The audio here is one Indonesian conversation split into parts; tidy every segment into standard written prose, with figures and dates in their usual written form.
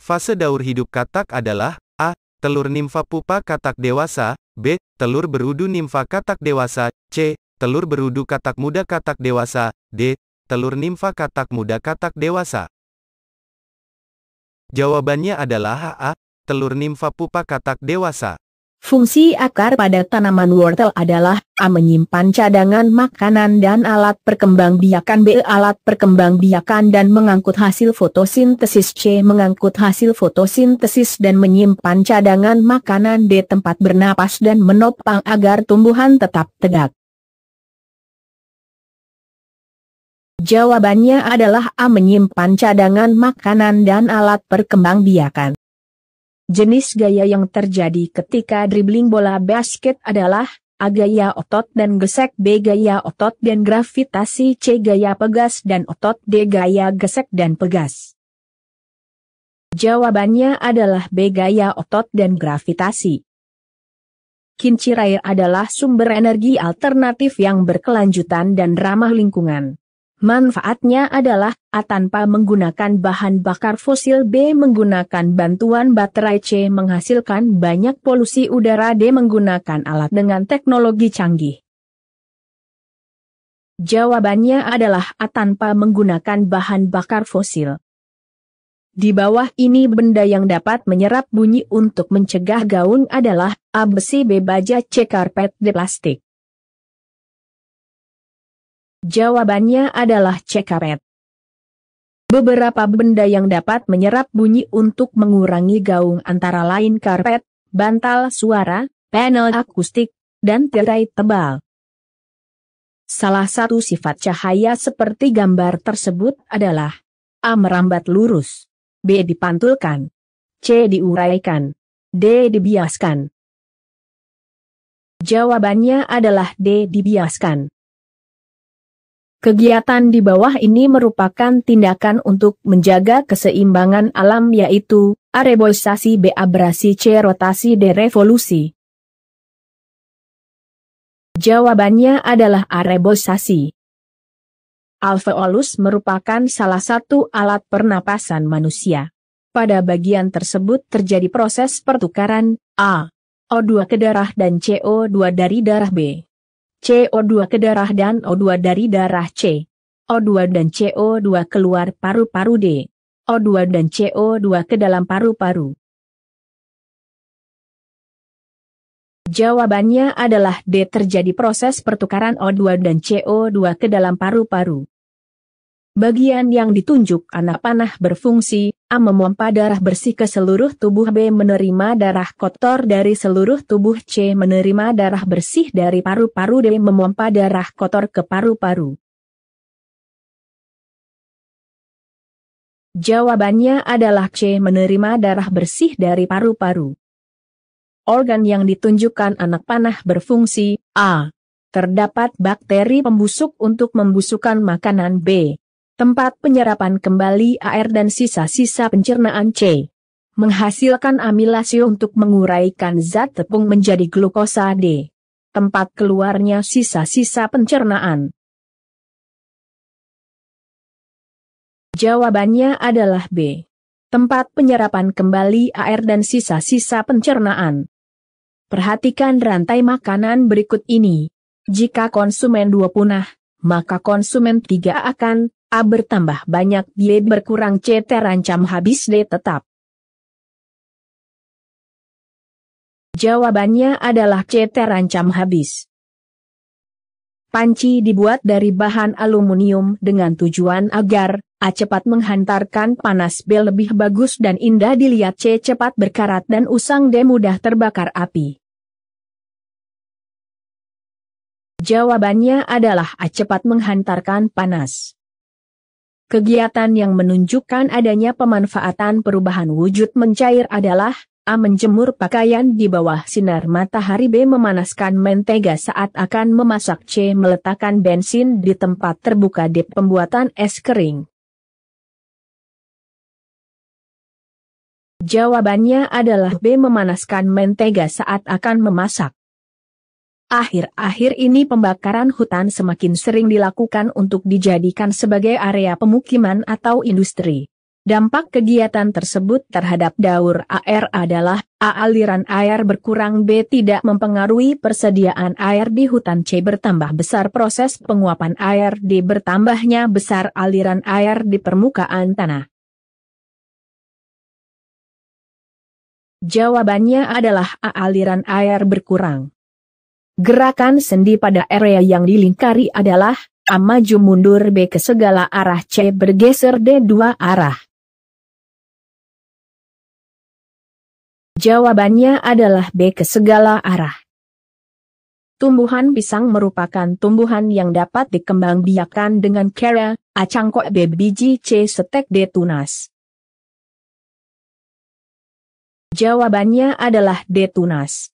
Fase daur hidup katak adalah A. Telur nimfa pupa katak dewasa, B. Telur berudu nimfa katak dewasa, C. Telur berudu katak muda katak dewasa, D. Telur nimfa katak muda katak dewasa. Jawabannya adalah A. Telur nimfa pupa katak dewasa. Fungsi akar pada tanaman wortel adalah A. Menyimpan cadangan makanan dan alat perkembangbiakan, B. Alat perkembangbiakan dan mengangkut hasil fotosintesis, C. Mengangkut hasil fotosintesis dan menyimpan cadangan makanan, D. Tempat bernapas dan menopang agar tumbuhan tetap tegak. Jawabannya adalah A. Menyimpan cadangan makanan dan alat perkembangbiakan. Jenis gaya yang terjadi ketika dribbling bola basket adalah A. Gaya otot dan gesek, B. Gaya otot dan gravitasi, C. Gaya pegas dan otot, D. Gaya gesek dan pegas. Jawabannya adalah B. Gaya otot dan gravitasi. Kincir air adalah sumber energi alternatif yang berkelanjutan dan ramah lingkungan. Manfaatnya adalah A. Tanpa menggunakan bahan bakar fosil, B. Menggunakan bantuan baterai, C. Menghasilkan banyak polusi udara, D. Menggunakan alat dengan teknologi canggih. Jawabannya adalah A. Tanpa menggunakan bahan bakar fosil. Di bawah ini benda yang dapat menyerap bunyi untuk mencegah gaung adalah A. Besi, B. Baja, C. Karpet, D. Plastik. Jawabannya adalah C. Karet. Beberapa benda yang dapat menyerap bunyi untuk mengurangi gaung antara lain karpet, bantal suara, panel akustik, dan tirai tebal. Salah satu sifat cahaya seperti gambar tersebut adalah A. Merambat lurus, B. Dipantulkan, C. Diuraikan, D. Dibiaskan. Jawabannya adalah D. Dibiaskan. Kegiatan di bawah ini merupakan tindakan untuk menjaga keseimbangan alam, yaitu A. Reboisasi, B. Abrasi, C. Rotasi, D. Revolusi. Jawabannya adalah A. Reboisasi. Alveolus merupakan salah satu alat pernapasan manusia. Pada bagian tersebut terjadi proses pertukaran A. O2 ke darah dan CO2 dari darah, B. CO2 ke darah dan O2 dari darah, C. O2 dan CO2 keluar paru-paru, D. O2 dan CO2 ke dalam paru-paru. Jawabannya adalah D. Terjadi proses pertukaran O2 dan CO2 ke dalam paru-paru. Bagian yang ditunjuk anak panah berfungsi A. Memompa darah bersih ke seluruh tubuh, B. Menerima darah kotor dari seluruh tubuh, C. Menerima darah bersih dari paru-paru, D. Memompa darah kotor ke paru-paru. Jawabannya adalah C. Menerima darah bersih dari paru-paru. Organ yang ditunjukkan anak panah berfungsi A. Terdapat bakteri pembusuk untuk membusukkan makanan, B. Tempat penyerapan kembali air dan sisa-sisa pencernaan, C. Menghasilkan amilase untuk menguraikan zat tepung menjadi glukosa, D. Tempat keluarnya sisa-sisa pencernaan. Jawabannya adalah B. Tempat penyerapan kembali air dan sisa-sisa pencernaan. Perhatikan rantai makanan berikut ini. Jika konsumen 2 punah, maka konsumen 3 akan A. Bertambah banyak, B. Berkurang, C. Terancam habis, D. Tetap. Jawabannya adalah C. Terancam habis. Panci dibuat dari bahan aluminium dengan tujuan agar A. Cepat menghantarkan panas, B. Lebih bagus dan indah dilihat, C. Cepat berkarat dan usang, D. Mudah terbakar api. Jawabannya adalah A. Cepat menghantarkan panas. Kegiatan yang menunjukkan adanya pemanfaatan perubahan wujud mencair adalah A. Menjemur pakaian di bawah sinar matahari, B. Memanaskan mentega saat akan memasak, C. Meletakkan bensin di tempat terbuka, D. Pembuatan es kering. Jawabannya adalah B. Memanaskan mentega saat akan memasak. Akhir-akhir ini pembakaran hutan semakin sering dilakukan untuk dijadikan sebagai area pemukiman atau industri. Dampak kegiatan tersebut terhadap daur air adalah A. Aliran air berkurang, B. Tidak mempengaruhi persediaan air di hutan, C. Bertambah besar proses penguapan air, D. Bertambahnya besar aliran air di permukaan tanah. Jawabannya adalah A. Aliran air berkurang. Gerakan sendi pada area yang dilingkari adalah A. Maju mundur, B. Ke segala arah, C. Bergeser, D. Dua arah. Jawabannya adalah B. Ke segala arah. Tumbuhan pisang merupakan tumbuhan yang dapat dikembangbiakkan dengan cara A. Cangkok, B. Biji, C. Stek, D. Tunas. Jawabannya adalah D. Tunas.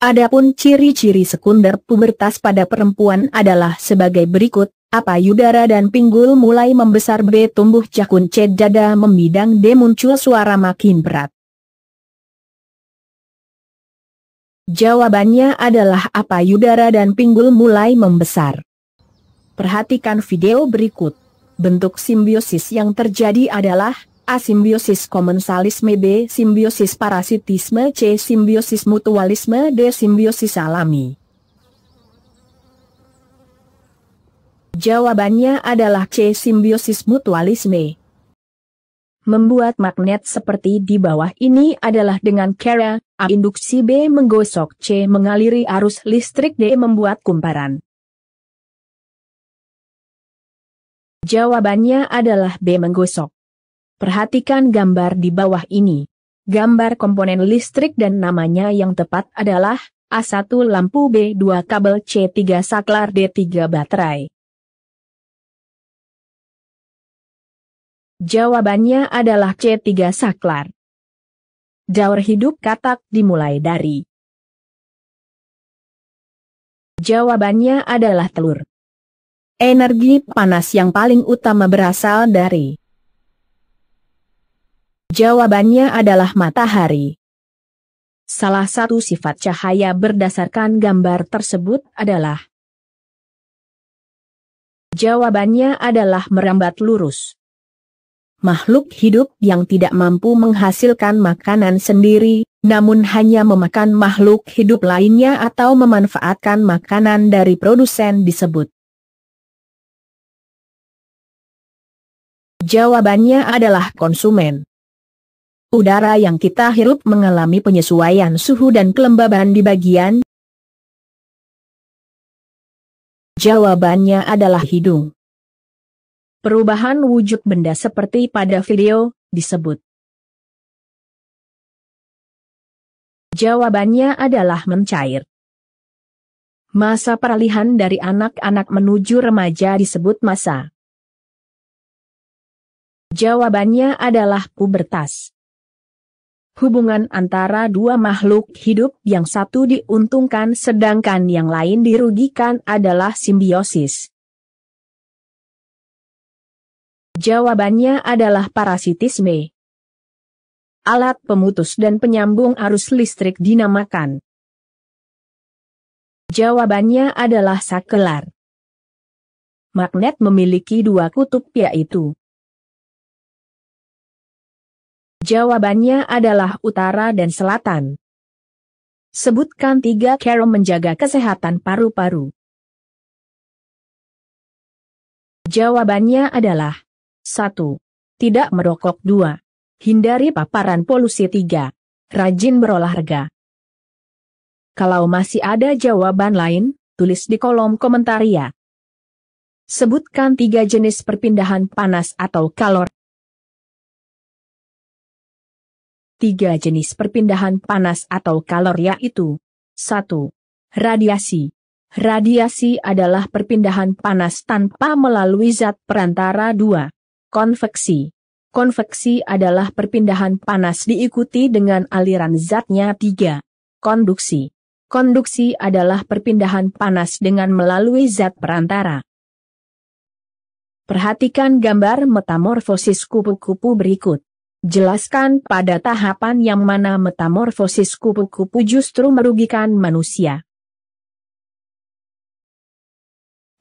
Adapun ciri-ciri sekunder pubertas pada perempuan adalah sebagai berikut: A. Payudara dan pinggul mulai membesar, B. Tumbuh jakun, C. Dada membidang, D. Muncul suara makin berat. Jawabannya adalah A. Payudara dan pinggul mulai membesar. Perhatikan video berikut. Bentuk simbiosis yang terjadi adalah A. Simbiosis komensalisme, B. Simbiosis parasitisme, C. Simbiosis mutualisme, D. Simbiosis alami. Jawabannya adalah C. Simbiosis mutualisme. Membuat magnet seperti di bawah ini adalah dengan cara A. Induksi, B. Menggosok, C. Mengaliri arus listrik, D. Membuat kumparan. Jawabannya adalah B. Menggosok. Perhatikan gambar di bawah ini. Gambar komponen listrik dan namanya yang tepat adalah A1 lampu, B2 kabel, C3 saklar, D3 baterai. Jawabannya adalah C3 saklar. Daur hidup katak dimulai dari. Jawabannya adalah telur. Energi panas yang paling utama berasal dari. Jawabannya adalah matahari. Salah satu sifat cahaya berdasarkan gambar tersebut adalah. Jawabannya adalah merambat lurus. Makhluk hidup yang tidak mampu menghasilkan makanan sendiri, namun hanya memakan makhluk hidup lainnya atau memanfaatkan makanan dari produsen disebut. Jawabannya adalah konsumen. Udara yang kita hirup mengalami penyesuaian suhu dan kelembaban di bagian. Jawabannya adalah hidung. Perubahan wujud benda seperti pada video disebut. Jawabannya adalah mencair. Masa peralihan dari anak-anak menuju remaja disebut masa. Jawabannya adalah pubertas. Hubungan antara dua makhluk hidup yang satu diuntungkan sedangkan yang lain dirugikan adalah simbiosis. Jawabannya adalah parasitisme. Alat pemutus dan penyambung arus listrik dinamakan. Jawabannya adalah sakelar. Magnet memiliki dua kutub yaitu. Jawabannya adalah utara dan selatan. Sebutkan 3 cara menjaga kesehatan paru-paru. Jawabannya adalah 1. Tidak merokok. 2. Hindari paparan polusi. 3. Rajin berolahraga. Kalau masih ada jawaban lain, tulis di kolom komentar ya. Sebutkan 3 jenis perpindahan panas atau kalor. 3 jenis perpindahan panas atau kalor yaitu 1. Radiasi. Radiasi adalah perpindahan panas tanpa melalui zat perantara. 2. Konveksi. Konveksi adalah perpindahan panas diikuti dengan aliran zatnya. 3. Konduksi. Konduksi adalah perpindahan panas dengan melalui zat perantara. Perhatikan gambar metamorfosis kupu-kupu berikut. Jelaskan pada tahapan yang mana metamorfosis kupu-kupu justru merugikan manusia.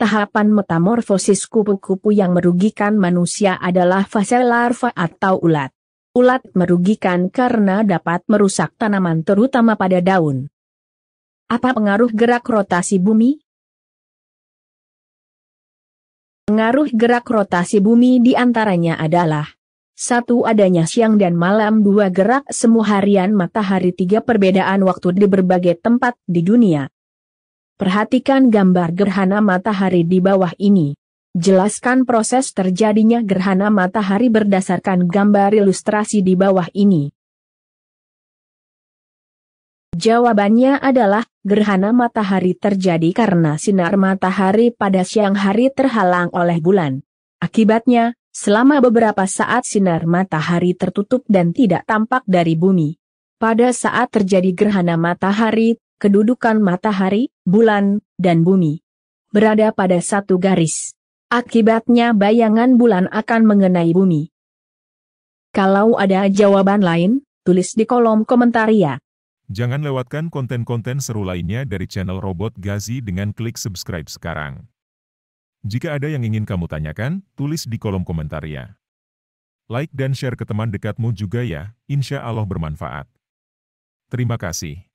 Tahapan metamorfosis kupu-kupu yang merugikan manusia adalah fase larva atau ulat. Ulat merugikan karena dapat merusak tanaman terutama pada daun. Apa pengaruh gerak rotasi bumi? Pengaruh gerak rotasi bumi diantaranya adalah 1. Adanya siang dan malam. 2. Gerak semu harian matahari. 3. Perbedaan waktu di berbagai tempat di dunia. Perhatikan gambar gerhana matahari di bawah ini. Jelaskan proses terjadinya gerhana matahari berdasarkan gambar ilustrasi di bawah ini. Jawabannya adalah, gerhana matahari terjadi karena sinar matahari pada siang hari terhalang oleh bulan. Akibatnya, selama beberapa saat sinar matahari tertutup dan tidak tampak dari bumi. Pada saat terjadi gerhana matahari, kedudukan matahari, bulan, dan bumi berada pada satu garis. Akibatnya bayangan bulan akan mengenai bumi. Kalau ada jawaban lain, tulis di kolom komentar ya. Jangan lewatkan konten-konten seru lainnya dari channel Robot Gazi dengan klik subscribe sekarang. Jika ada yang ingin kamu tanyakan, tulis di kolom komentar ya. Like dan share ke teman dekatmu juga ya, insya Allah bermanfaat. Terima kasih.